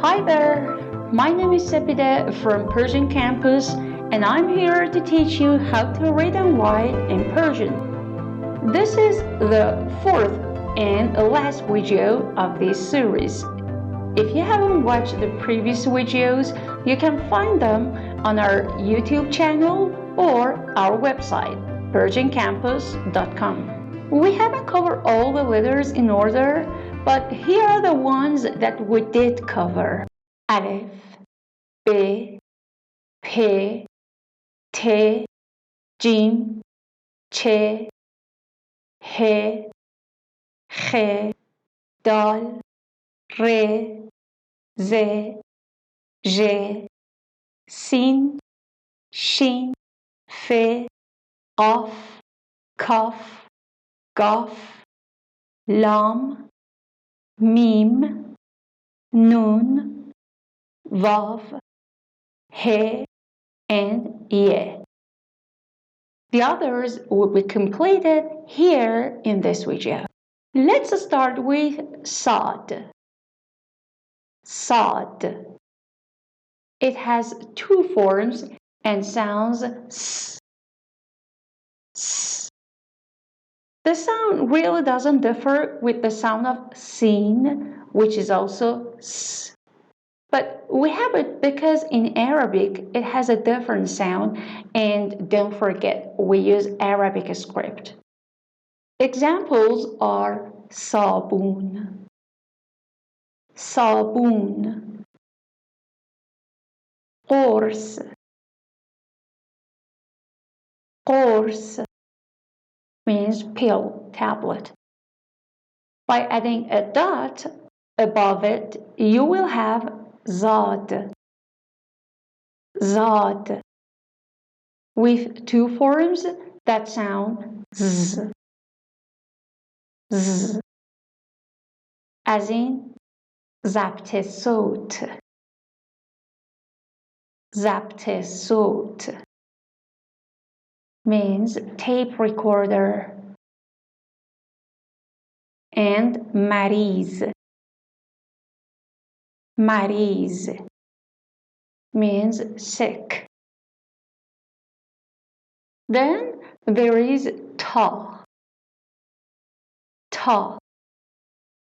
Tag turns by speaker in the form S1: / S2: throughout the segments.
S1: Hi there, my name is Sepide from Persian campus and I'm here to teach you how to read and write in Persian. This is the fourth and last video of this series. If you haven't watched the previous videos, you can find them on our YouTube channel or our website, persiancampus.com. We haven't covered all the letters in order, but here are the ones that we did cover. Alef, B, P, T, Jim, Ch, H, X, Dal, R, Z, J, Sin, Shin, F, Qaf, Kaf, Gaf, Lam, Mim, Nun, Vav, He, and Ye. The others will be completed here in this video. Let's start with Saad. Saad. It has two forms and sounds S. S. The sound really doesn't differ with the sound of Sin, which is also S. But we have it because in Arabic it has a different sound, and don't forget we use Arabic script. Examples are Sabun, Sabun, Qurs, Qurs means pill, tablet. By adding a dot above it, you will have Zad, Zad, with two forms that sound Z, Z, as in ضبط صوت, ضبط صوت means tape recorder, and mariz, mariz means sick. Then there is ta, ta.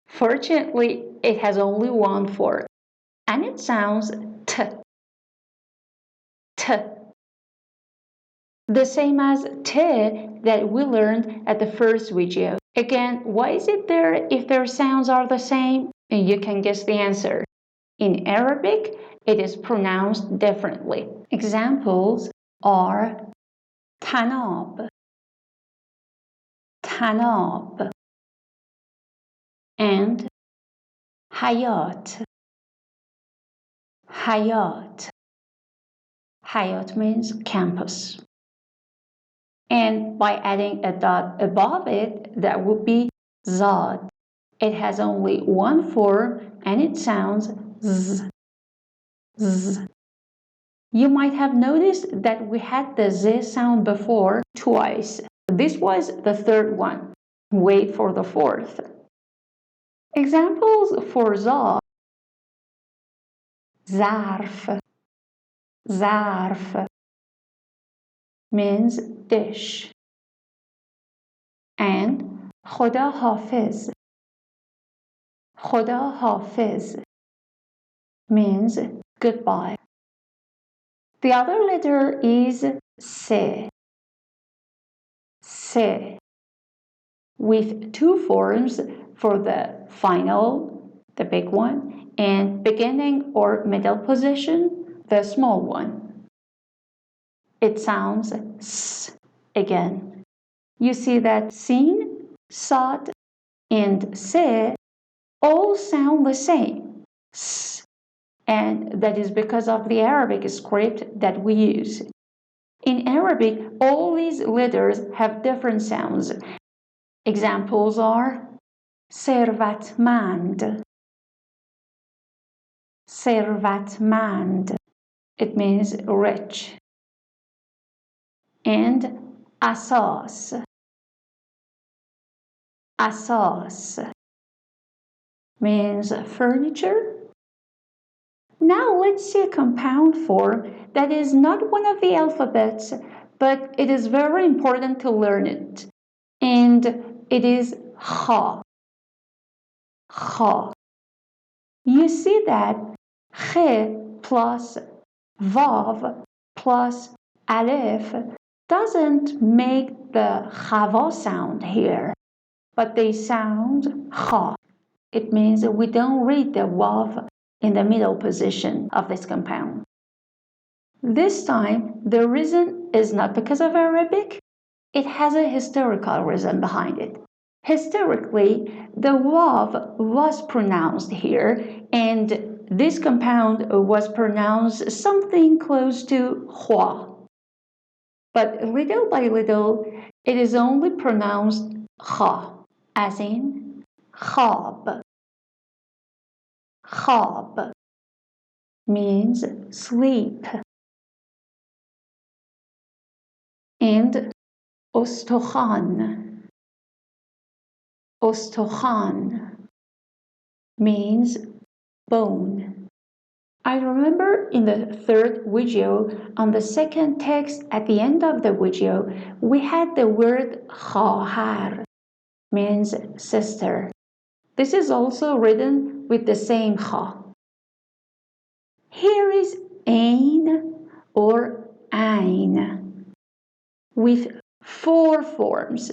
S1: Fortunately, it has only one form, and it sounds t, t. The same as t that we learned at the first video. Again, why is it there if their sounds are the same? And you can guess the answer. In Arabic, it is pronounced differently. Examples are tanab, tanab, and hayat, hayat. Hayat means campus. And by adding a dot above it, that would be Zad. It has only one form and it sounds Z, Z. You might have noticed that we had the Z sound before twice. This was the third one. Wait for the fourth. Examples for Za: Zarf, Zarf means dish, and Khoda Hafiz, Khoda Hafiz means goodbye. The other letter is Se, Se, with two forms for the final, the big one, and beginning or middle position, the small one. It sounds S again. You see that Sin, Sad, and Se all sound the same, S, and that is because of the Arabic script that we use. In Arabic, all these letters have different sounds. Examples are Servatmand, Servatmand, it means rich, and Asas, Asas means furniture, Now let's see a compound form that is not one of the alphabets, but it is very important to learn it. And it is kha. Kha. You see that kh plus vav plus alif doesn't make the khava sound here, but they sound kha. It means we don't read the wav in the middle position of this compound. This time, the reason is not because of Arabic, it has a historical reason behind it. Historically, the wav was pronounced here, and this compound was pronounced something close to hua. But little by little, it is only pronounced kha, as in khab. Khab means sleep. And ostokhan. Ostokhan means bone. I remember in the third video, on the second text at the end of the video, we had the word khahar, means sister. This is also written with the same kha. Here is ain or ain with 4 forms.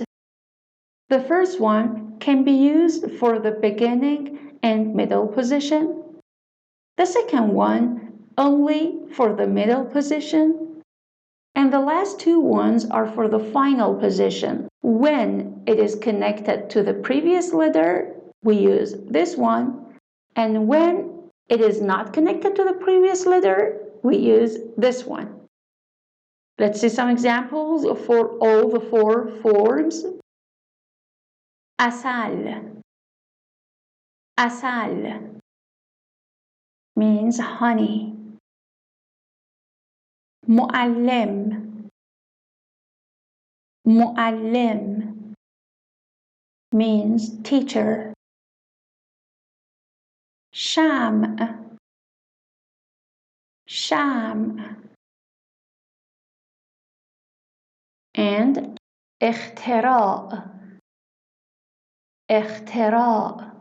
S1: The first one can be used for the beginning and middle position. The second one only for the middle position. And the last 2 ones are for the final position. When it is connected to the previous letter, we use this one. And when it is not connected to the previous letter, we use this one. Let's see some examples for all the 4 forms. Asal. Asal means honey. Muallim. Muallim means teacher. Sham. Sham. And ikhtira'. Ikhtira'.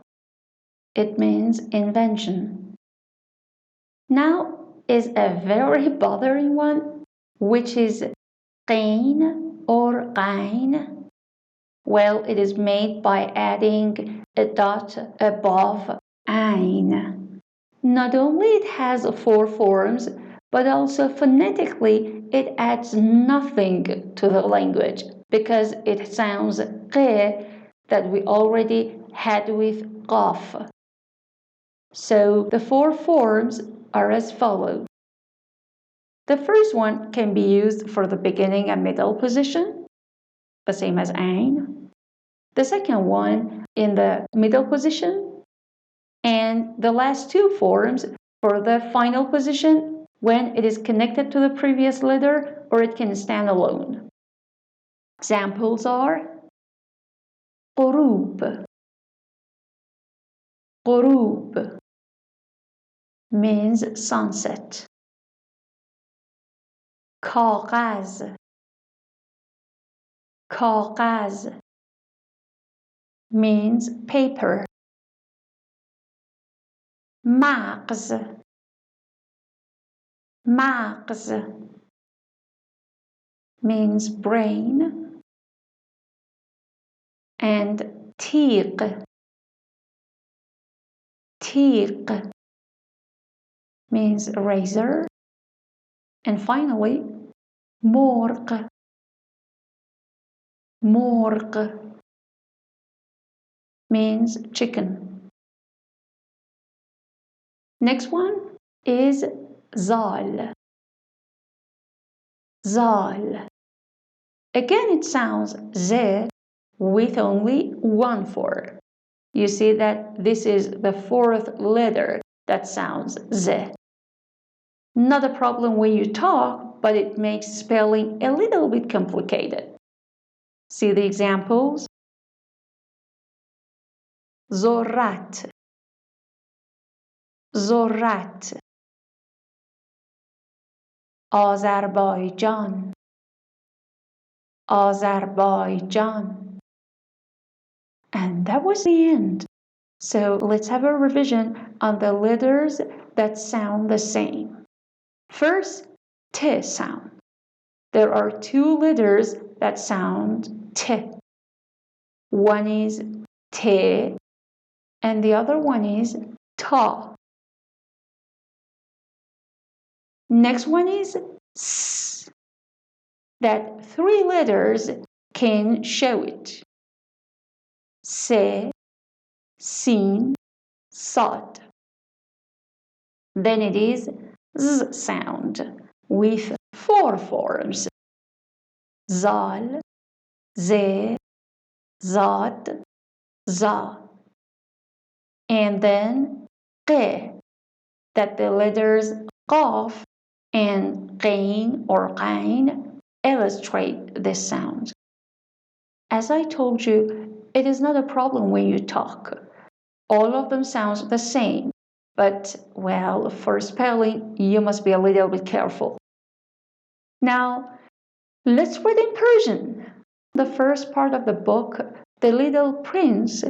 S1: It means invention. Now is a very bothering one, which is qain or qain. Well, it is made by adding a dot above ain. Not only it has 4 forms, but also phonetically it adds nothing to the language because it sounds q that we already had with qaf. So the 4 forms are as follows. The first one can be used for the beginning and middle position, the same as ain. The second one in the middle position, and the last 2 forms for the final position when it is connected to the previous letter or it can stand alone. Examples are qurub. Qurub means sunset. Kagaz. Kagaz means paper. Magz. Magz means brain. And tiq. Tiq means razor. And finally, morq. Morq means chicken. Next one is zal. Zal. Again, it sounds z with only 1 4. You see that this is the 4th letter that sounds z. Not a problem when you talk, but it makes spelling a little bit complicated. See the examples? Zorat. Zorat Azerbaijan, Azerbaijan. And that was the end. So let's have a revision on the letters that sound the same. First, T sound. There are two letters that sound T. One is T and the other one is Ta. Next one is S. That three letters can show it. Se, Sin, Sad. Then it is Z sound with four forms. Zal, Ze, Zad, Za. And then Q, that the letters Qaf and Qain or Qain illustrate this sound. As I told you, it is not a problem when you talk. All of them sound the same, but, well, for spelling, you must be a little bit careful. Now, let's read in Persian. The first part of the book, The Little Prince,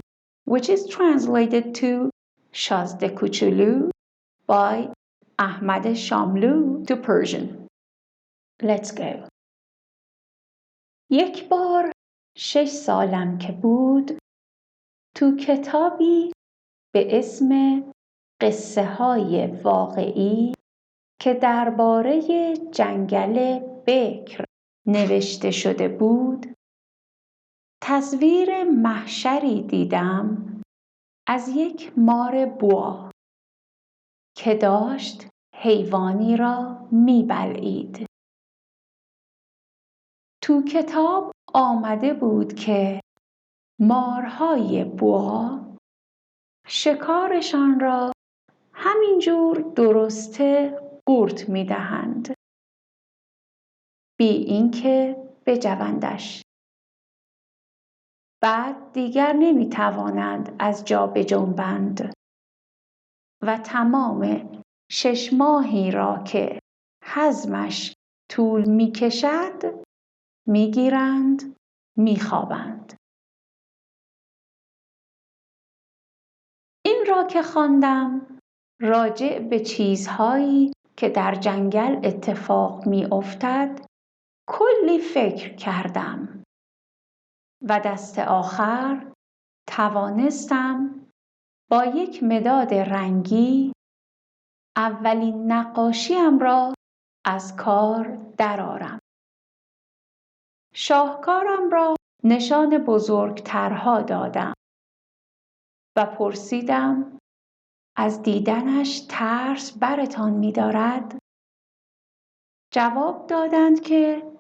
S1: which is translated to Shazde Kuchulu by Ahmad Shamlu to Persian. Let's go. یک بار 6 سالم که بود تو کتابی به اسم قصه های واقعی که درباره جنگل بکر نوشته شده بود تصویر محشری دیدم از یک مار بوا که داشت حیوانی را می‌بلعید. تو کتاب آمده بود که مارهای بوا شکارشان را همینجور درسته قورت می‌دهند بی اینکه بجوندش. بعد دیگر نمی‌توانند از جا بجنبند و تمام 6 ماهی را که هضمش طول می‌کشد می‌گیرند می‌خوابند. این را که خواندم راجع به چیزهایی که در جنگل اتفاق می‌افتد کلی فکر کردم و دست آخر توانستم با یک مداد رنگی اولین نقاشیم را از کار درآورم. شاهکارم را نشان بزرگترها دادم و پرسیدم از دیدنش ترس برتان می‌دارد؟ جواب دادند که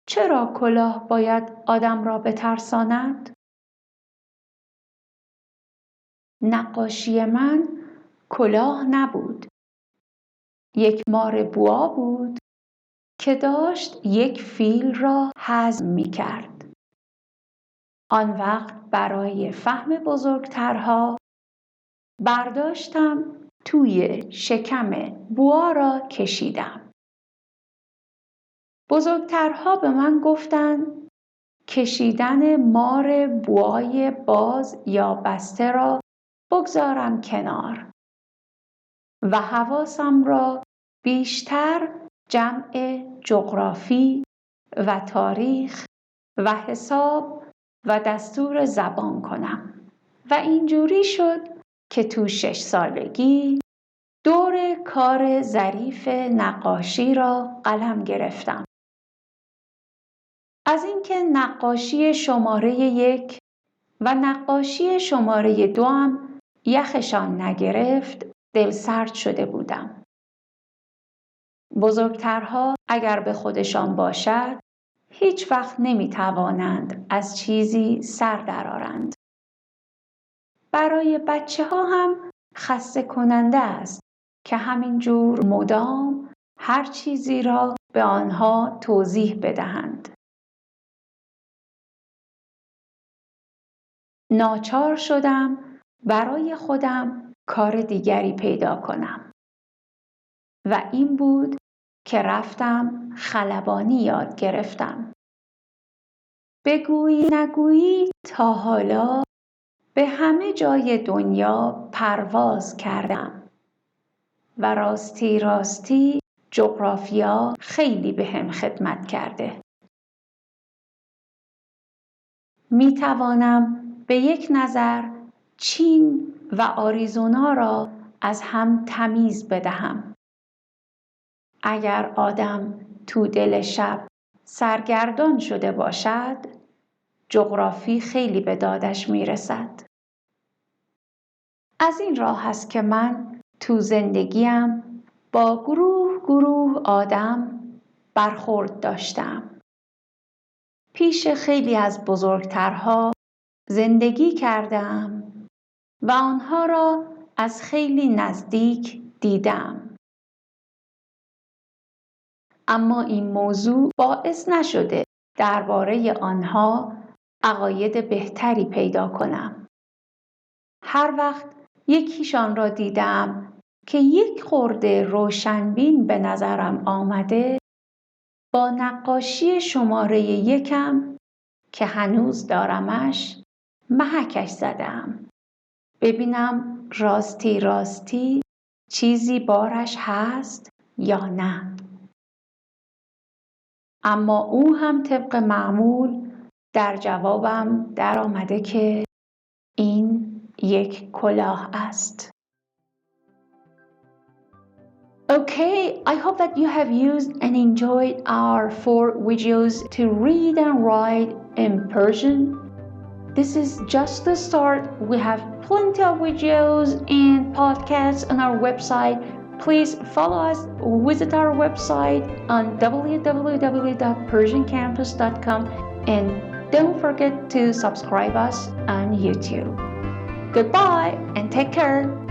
S1: چرا کلاه باید آدم را بترساند؟ نقاشی من کلاه نبود. یک مار بوا بود که داشت یک فیل را هضم می‌کرد. آن وقت برای فهم بزرگترها برداشتم توی شکم بوا را کشیدم. بزرگترها به من گفتند کشیدن مار بوای باز یا بسته را بگذارم کنار و حواسم را بیشتر جمع جغرافی و تاریخ و حساب و دستور زبان کنم. و اینجوری شد که تو 6 سالگی دور کار ظریف نقاشی را قلم گرفتم. از اینکه نقاشی شماره 1 و نقاشی شماره 2 هم یخشان نگرفت دلسرد شده بودم. بزرگترها اگر به خودشان باشد هیچ وقت نمی‌توانند از چیزی سر درآرند. برای بچه‌ها هم خسته کننده است که همینجور مدام هر چیزی را به آنها توضیح بدهند. ناچار شدم برای خودم کار دیگری پیدا کنم و این بود که رفتم خلبانی یاد گرفتم. بگویی نگویی تا حالا به همه جای دنیا پرواز کردم و راستی راستی جغرافیا خیلی بهم خدمت کرده. می توانم به یک نظر چین و آریزونا را از هم تمیز بدهم. اگر آدم تو دل شب سرگردان شده باشد، جغرافی خیلی به دادش میرسد. از این راه است که من تو زندگیم با گروه آدم برخورد داشتم. پیش خیلی از بزرگترها زندگی کردم و آنها را از خیلی نزدیک دیدم. اما این موضوع باعث نشده درباره آنها عقاید بهتری پیدا کنم. هر وقت یکیشان را دیدم که یک خورده روشنبین به نظرم آمده، با نقاشی شماره 1 که هنوز دارمش محکش زدم. ببینم راستی چیزی بارش هست یا نه. اما او هم طبق معمول در جوابم در آمده که این یک کلاه است. Okay, I hope that you have used and enjoyed our 4 videos to read and write in Persian. This is just the start. We have plenty of videos and podcasts on our website. Please follow us, visit our website on www.persiancampus.com, and don't forget to subscribe us on YouTube. Goodbye and take care.